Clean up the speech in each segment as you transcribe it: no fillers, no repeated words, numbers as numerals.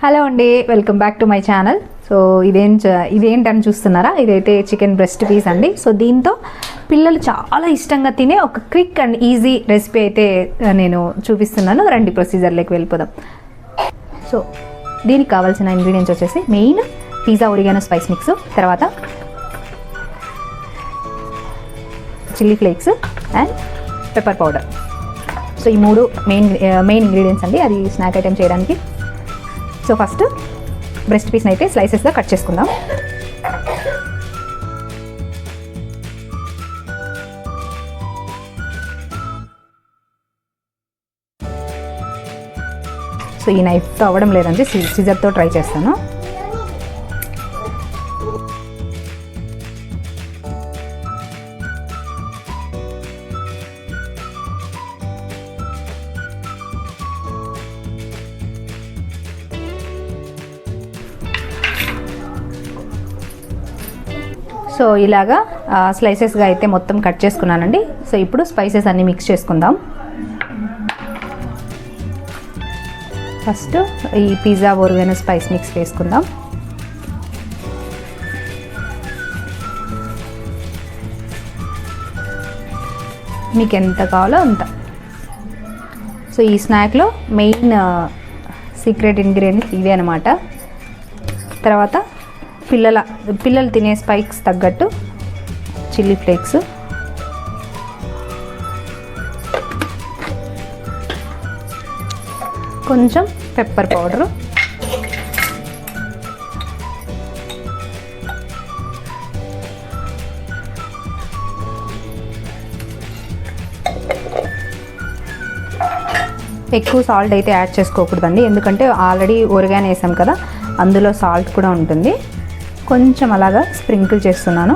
Hello అండి, welcome back to my channel. So ఇదేంటని చూస్తున్నారా? ఇదైతే చికెన్ బ్రెస్ట్ పీస్ అండి. సో దీంతో పిల్లలు చాలా ఇష్టంగా తినే ఒక క్విక్ అండ్ ఈజీ రెసిపీ అయితే నేను చూపిస్తున్నాను. రండి ప్రొసీజర్లోకి వెళ్ళిపోదాం. సో దీనికి కావాల్సిన ఇంగ్రీడియంట్స్ వచ్చేసి main pizza oregano spice mix, తర్వాత chilli flakes and pepper powder. So ఈ మూడు మెయిన్ ఇంగ్రీడియంట్స్ అండి అది స్నాక్ ఐటెం చేయడానికి. సో ఫస్ట్ బ్రెస్ట్ పీస్ని అయితే స్లైసెస్గా కట్ చేసుకుందాం. సో ఈ నైఫ్తో అవ్వడం లేదండి, సిజర్తో ట్రై చేస్తాను. సో ఇలాగా స్లైసెస్గా అయితే మొత్తం కట్ చేసుకున్నానండి. సో ఇప్పుడు స్పైసెస్ అన్నీ మిక్స్ చేసుకుందాం. ఫస్ట్ ఈ పిజ్జా ఒరిగానో స్పైస్ మిక్స్ వేసుకుందాం. మీకు ఎంత కావాలో అంత. సో ఈ స్నాక్లో మెయిన్ సీక్రెట్ ఇంగ్రీడియంట్స్ ఇవే అనమాట. తర్వాత పిల్లలు తినే స్పైక్స్ తగ్గట్టు చిల్లీ ఫ్లేక్స్, కొంచెం పెప్పర్ పౌడరు, ఎక్కువ సాల్ట్ అయితే యాడ్ చేసుకోకూడదండి, ఎందుకంటే ఆల్రెడీ ఒరిగానో వేసాం కదా, అందులో సాల్ట్ కూడా ఉంటుంది. కొంచెం అలాగా స్ప్రింకిల్ చేస్తున్నాను.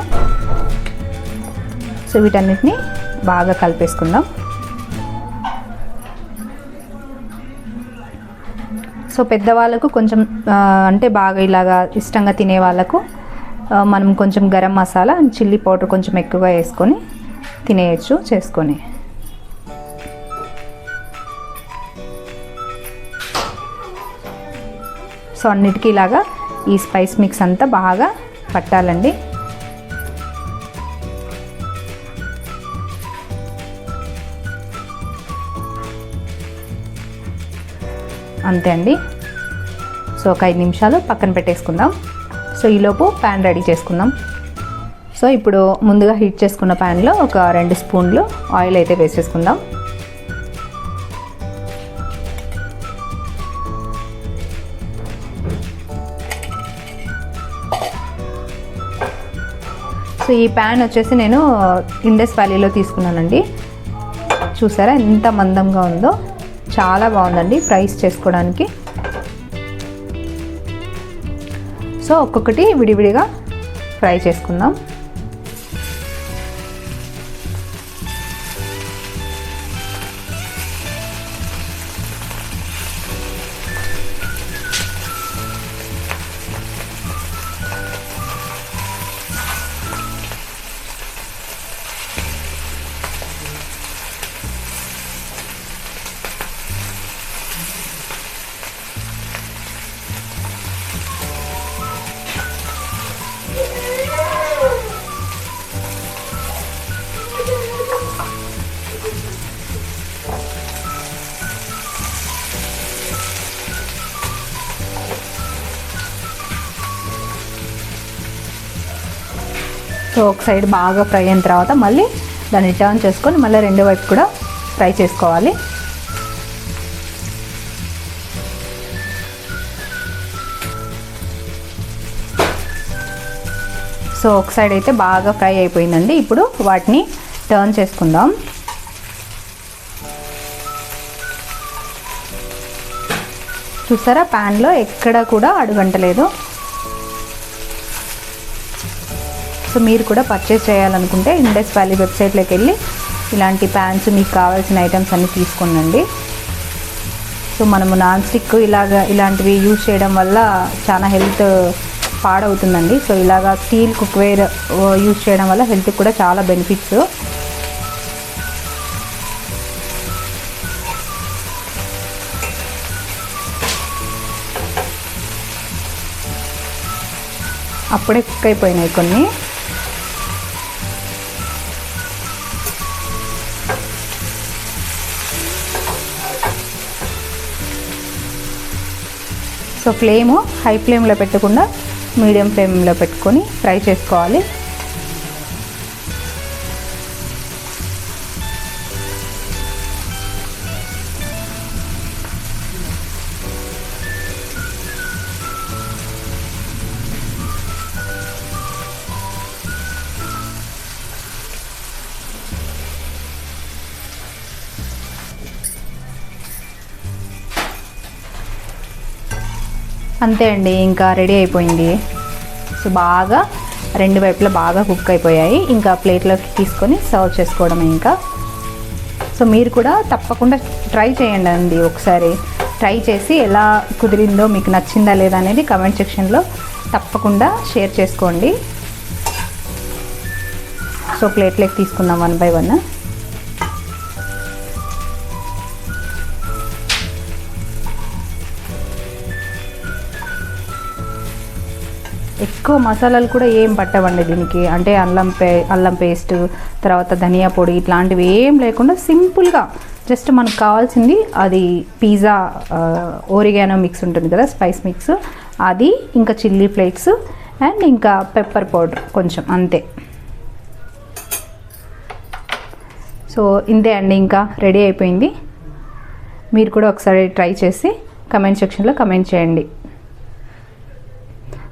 సో వీటన్నిటిని బాగా కలిపేసుకుందాం. సో పెద్దవాళ్ళకు కొంచెం అంటే బాగా ఇలాగా ఇష్టంగా తినే వాళ్ళకు మనం కొంచెం garam masala and chilli powder కొంచెం ఎక్కువగా వేసుకొని తినేయచ్చు చేసుకొని. సో అన్నిటికీ ఇలాగా ఈ స్పైస్ మిక్స్ అంతా బాగా పట్టాలండి. అంతే అండి. సో ఒక 5 నిమిషాలు పక్కన పెట్టేసుకుందాం. సో ఈలోపు ప్యాన్ రెడీ చేసుకుందాం. సో ఇప్పుడు ముందుగా హీట్ చేసుకున్న ప్యాన్లో ఒక 2 స్పూన్లు ఆయిల్ అయితే వేసేసుకుందాం. సో ఈ ప్యాన్ వచ్చేసి నేను ఇండస్ వ్యాలీలో తీసుకున్నానండి. చూసారా ఎంత మందంగా ఉందో, చాలా బాగుందండి ఫ్రైస్ చేసుకోవడానికి. సో ఒక్కొక్కటి విడివిడిగా ఫ్రై చేసుకుందాం. సో ఒక సైడ్ బాగా ఫ్రై అయిన తర్వాత మళ్ళీ దాన్ని టర్న్ చేసుకొని మళ్ళీ రెండో వైపు కూడా ఫ్రై చేసుకోవాలి. సో ఒక సైడ్ అయితే బాగా ఫ్రై అయిపోయిందండి. ఇప్పుడు వాటిని టర్న్ చేసుకుందాం. చూసారా ప్యాన్లో ఎక్కడ కూడా అడుగంటలేదు. సో మీరు కూడా పర్చేస్ చేయాలనుకుంటే ఇండస్ వ్యాలీ వెబ్సైట్లోకి వెళ్ళి ఇలాంటి ప్యాన్స్ మీకు కావాల్సిన ఐటమ్స్ అన్నీ తీసుకోండి. సో మనము నాన్ స్టిక్ ఇలాంటివి యూజ్ చేయడం వల్ల చాలా హెల్త్ పాడవుతుందండి. సో ఇలాగా స్టీల్ కుక్వేర్ యూజ్ చేయడం వల్ల హెల్త్కి కూడా చాలా బెనిఫిట్స్. అప్పుడే కుక్ అయిపోయినాయి కొన్ని. సో ఫ్లేము హై ఫ్లేమ్లో పెట్టకుండా మీడియం ఫ్లేమ్లో పెట్టుకొని ఫ్రై చేసుకోవాలి. అంతే అండి, ఇంకా రెడీ అయిపోయింది. సో బాగా రెండు వైపులా బాగా కుక్ అయిపోయాయి. ఇంకా ప్లేట్లోకి తీసుకొని సర్వ్ చేసుకోవడమే ఇంకా. సో మీరు కూడా తప్పకుండా ట్రై చేయండి అండి. ఒకసారి ట్రై చేసి ఎలా కుదిరిందో, మీకు నచ్చిందా లేదా అనేది కమెంట్ సెక్షన్లో తప్పకుండా షేర్ చేసుకోండి. సో ప్లేట్లోకి తీసుకుందాం 1 by 1. ఎక్కువ మసాలాలు కూడా ఏం పట్టవండి దీనికి. అంటే అల్లం పేస్ట్, తర్వాత ధనియా పొడి ఇట్లాంటివి ఏం లేకుండా సింపుల్గా జస్ట్ మనకు కావాల్సింది అది పిజ్జా ఓరిగానో మిక్స్ ఉంటుంది కదా, స్పైస్ మిక్స్ అది, ఇంకా చిల్లీ ఫ్లేక్స్ అండ్ ఇంకా పెప్పర్ పౌడర్ కొంచెం, అంతే. సో ఇంతే అండి, ఇంకా రెడీ అయిపోయింది. మీరు కూడా ఒకసారి ట్రై చేసి కమెంట్ సెక్షన్లో కమెంట్ చేయండి.